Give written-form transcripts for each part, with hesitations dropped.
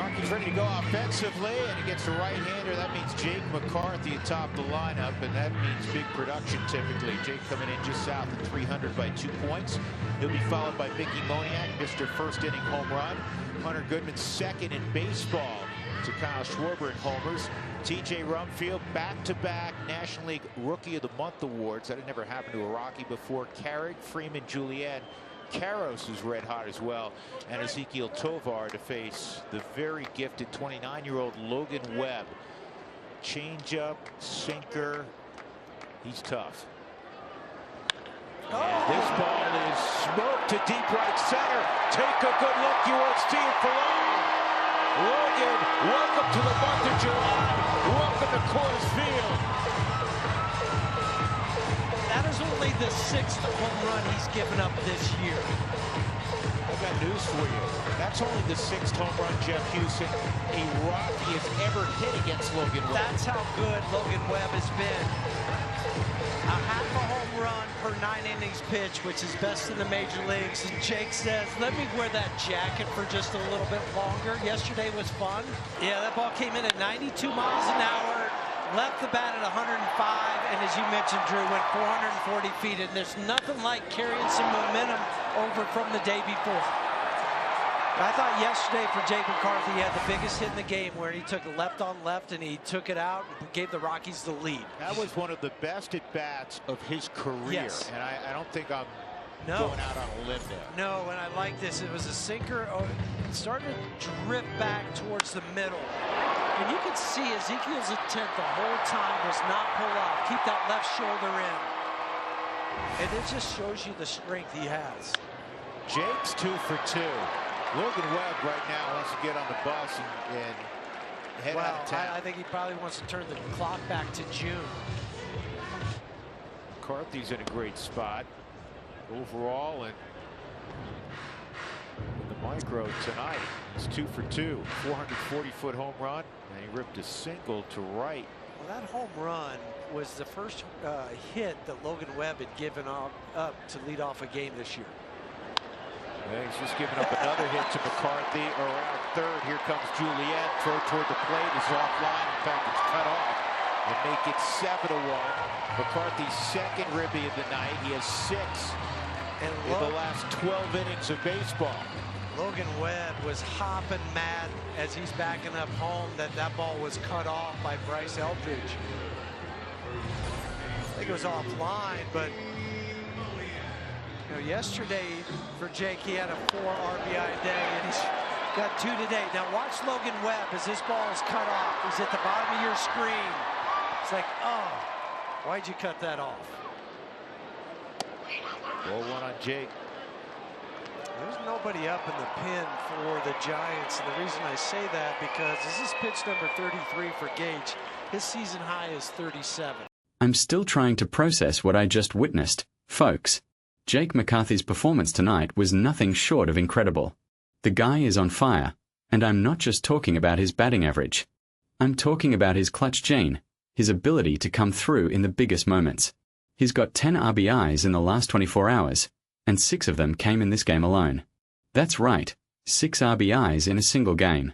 Rockies ready to go offensively, and he gets the right-hander. That means Jake McCarthy atop the lineup, and that means big production typically. Jake coming in just south of 300 by 2 points. He'll be followed by Mickey Moniak, Mr. First Inning Home Run. Hunter Goodman second in baseball to Kyle Schwarber in homers. TJ Rumfield back-to-back National League Rookie of the Month awards. That had never happened to a Rocky before. Carrick, Freeman, Julian. Karros is red hot as well, and Ezekiel Tovar to face the very gifted 29-year-old Logan Webb. Changeup, sinker, he's tough. And this ball is smoked to deep right center. Take a good look, you won't see it for long. Logan, welcome to the month of July. Welcome to Coors Field. That is only the 6th home run he's given up this year. I've got news for you. That's only the 6th home run Jeff Houston a Rocky has ever hit against Logan Webb. That's how good Logan Webb has been. A half a home run per 9 innings pitch, which is best in the major leagues. And Jake says, let me wear that jacket for just a little bit longer. Yesterday was fun. Yeah, that ball came in at 92 miles an hour. Left the bat at 105, and as you mentioned, Drew, went 440 feet, and there's nothing like carrying some momentum over from the day before. I thought yesterday for Jake McCarthy, he had the biggest hit in the game where he took a left on left, and he took it out and gave the Rockies the lead. That was one of the best at-bats of his career, yes. And I don't think I'm going out on a limb there. No, and I like this. It was a sinker. It started to drift back towards the middle. And you can see Ezekiel's intent the whole time was not pull off. Keep that left shoulder in. And it just shows you the strength he has. Jake's 2 for 2. Logan Webb right now wants to get on the bus and head out of town. I think he probably wants to turn the clock back to June. McCarthy's in a great spot overall, and the micro tonight is 2 for 2, 440-foot home run, and he ripped a single to right. Well, that home run was the first hit that Logan Webb had given up to lead off a game this year. Yeah, he's just giving up another hit to McCarthy around third. Here comes Julian. Throw toward the plate is offline. In fact, it's cut off. And make it 7-1. McCarthy's second ribby of the night. He has 6 in the last 12 innings of baseball. Logan Webb was hopping mad as he's backing up home that ball was cut off by Bryce Eldridge. I think it was offline, but you know, yesterday for Jake, he had a 4 RBI day, and he's got 2 today. Now watch Logan Webb as this ball is cut off. He's at the bottom of your screen. It's like, oh, why'd you cut that off? Ball 1 on Jake. There's nobody up in the pin for the Giants, and the reason I say that because this is pitch number 33 for Gage. His season high is 37. I'm still trying to process what I just witnessed, folks. Jake McCarthy's performance tonight was nothing short of incredible. The guy is on fire, and I'm not just talking about his batting average. I'm talking about his clutch gene, his ability to come through in the biggest moments. He's got 10 RBIs in the last 24 hours. And 6 of them came in this game alone. That's right, 6 RBIs in a single game.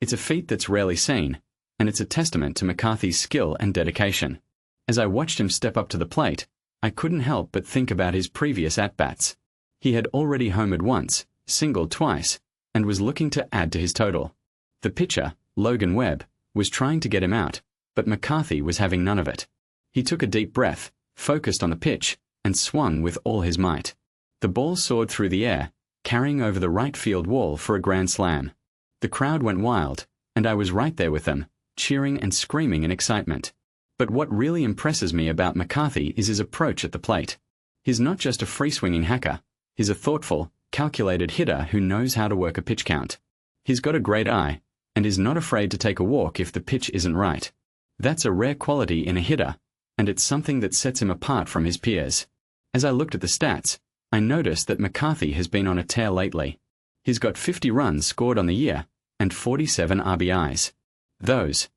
It's a feat that's rarely seen, and it's a testament to McCarthy's skill and dedication. As I watched him step up to the plate, I couldn't help but think about his previous at-bats. He had already homered once, singled twice, and was looking to add to his total. The pitcher, Logan Webb, was trying to get him out, but McCarthy was having none of it. He took a deep breath, focused on the pitch, and swung with all his might. The ball soared through the air, carrying over the right field wall for a grand slam. The crowd went wild, and I was right there with them, cheering and screaming in excitement. But what really impresses me about McCarthy is his approach at the plate. He's not just a free-swinging hacker. He's a thoughtful, calculated hitter who knows how to work a pitch count. He's got a great eye, and is not afraid to take a walk if the pitch isn't right. That's a rare quality in a hitter, and it's something that sets him apart from his peers. As I looked at the stats, I noticed that McCarthy has been on a tear lately. He's got 50 runs scored on the year and 47 RBIs. Those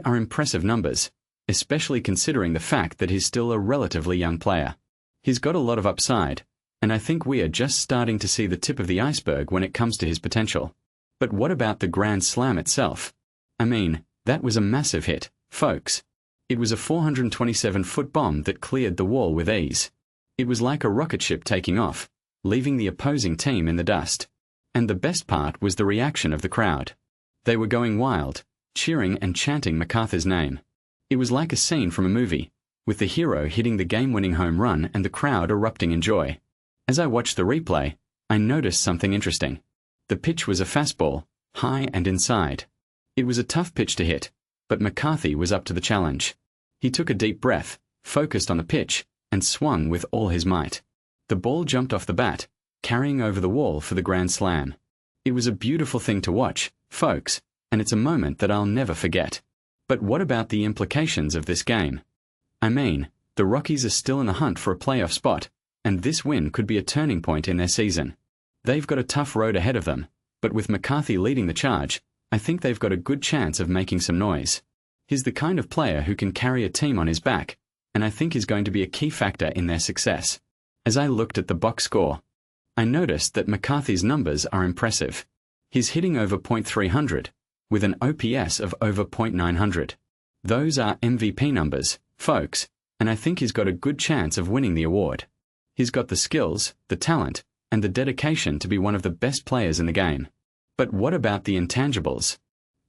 are impressive numbers, especially considering the fact that he's still a relatively young player. He's got a lot of upside, and I think we are just starting to see the tip of the iceberg when it comes to his potential. But what about the Grand Slam itself? I mean, that was a massive hit, folks. It was a 427-foot bomb that cleared the wall with ease. It was like a rocket ship taking off, leaving the opposing team in the dust. And the best part was the reaction of the crowd. They were going wild, cheering and chanting McCarthy's name. It was like a scene from a movie, with the hero hitting the game-winning home run and the crowd erupting in joy. As I watched the replay, I noticed something interesting. The pitch was a fastball, high and inside. It was a tough pitch to hit, but McCarthy was up to the challenge. He took a deep breath, focused on the pitch, and swung with all his might. The ball jumped off the bat, carrying over the wall for the Grand Slam. It was a beautiful thing to watch, folks, and it's a moment that I'll never forget. But what about the implications of this game? I mean, the Rockies are still in the hunt for a playoff spot, and this win could be a turning point in their season. They've got a tough road ahead of them, but with McCarthy leading the charge, I think they've got a good chance of making some noise. He's the kind of player who can carry a team on his back, and I think is going to be a key factor in their success. As I looked at the box score, I noticed that McCarthy's numbers are impressive. He's hitting over .300, with an OPS of over .900. Those are MVP numbers, folks, and I think he's got a good chance of winning the award. He's got the skills, the talent, and the dedication to be one of the best players in the game. But what about the intangibles?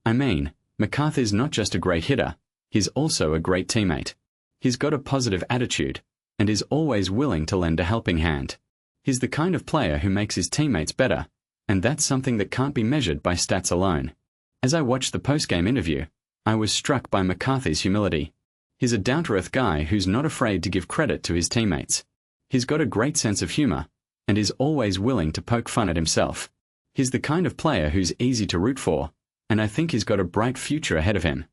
I mean, McCarthy's not just a great hitter, he's also a great teammate. He's got a positive attitude, and is always willing to lend a helping hand. He's the kind of player who makes his teammates better, and that's something that can't be measured by stats alone. As I watched the post-game interview, I was struck by McCarthy's humility. He's a down-to-earth guy who's not afraid to give credit to his teammates. He's got a great sense of humor, and is always willing to poke fun at himself. He's the kind of player who's easy to root for, and I think he's got a bright future ahead of him.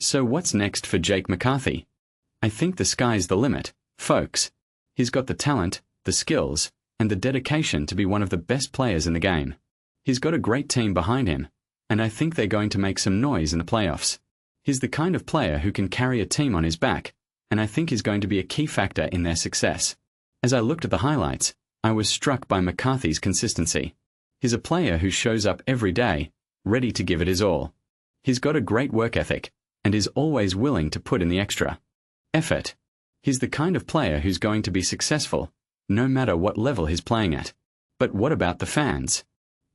So what's next for Jake McCarthy? I think the sky's the limit, folks. He's got the talent, the skills, and the dedication to be one of the best players in the game. He's got a great team behind him, and I think they're going to make some noise in the playoffs. He's the kind of player who can carry a team on his back, and I think is going to be a key factor in their success. As I looked at the highlights, I was struck by McCarthy's consistency. His ability to hit the ball with ease, and the kind of player who can carry a team on his back, and I think is going to be a key factor in their success. As I looked at the highlights, I was struck by McCarthy's consistency. He's a player who shows up every day, ready to give it his all. He's got a great work ethic, and is always willing to put in the extra effort. He's the kind of player who's going to be successful, no matter what level he's playing at. But what about the fans?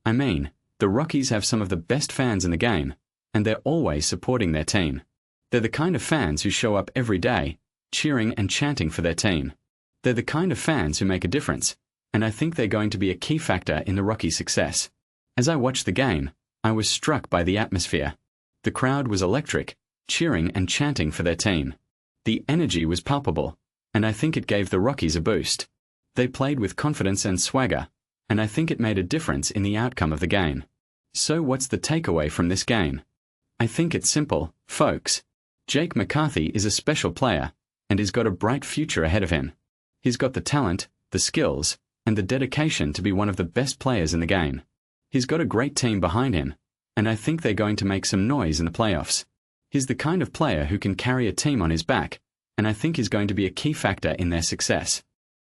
I mean, the Rockies have some of the best fans in the game, and they're always supporting their team. They're the kind of fans who show up every day, cheering and chanting for their team. They're the kind of fans who make a difference, and I think they're going to be a key factor in the Rockies' success. As I watched the game, I was struck by the atmosphere. The crowd was electric, cheering and chanting for their team. The energy was palpable, and I think it gave the Rockies a boost. They played with confidence and swagger, and I think it made a difference in the outcome of the game. So what's the takeaway from this game? I think it's simple, folks. Jake McCarthy is a special player, and he's got a bright future ahead of him. He's got the talent, the skills, and the dedication to be one of the best players in the game. He's got a great team behind him, and I think they're going to make some noise in the playoffs. He's the kind of player who can carry a team on his back, and I think is going to be a key factor in their success.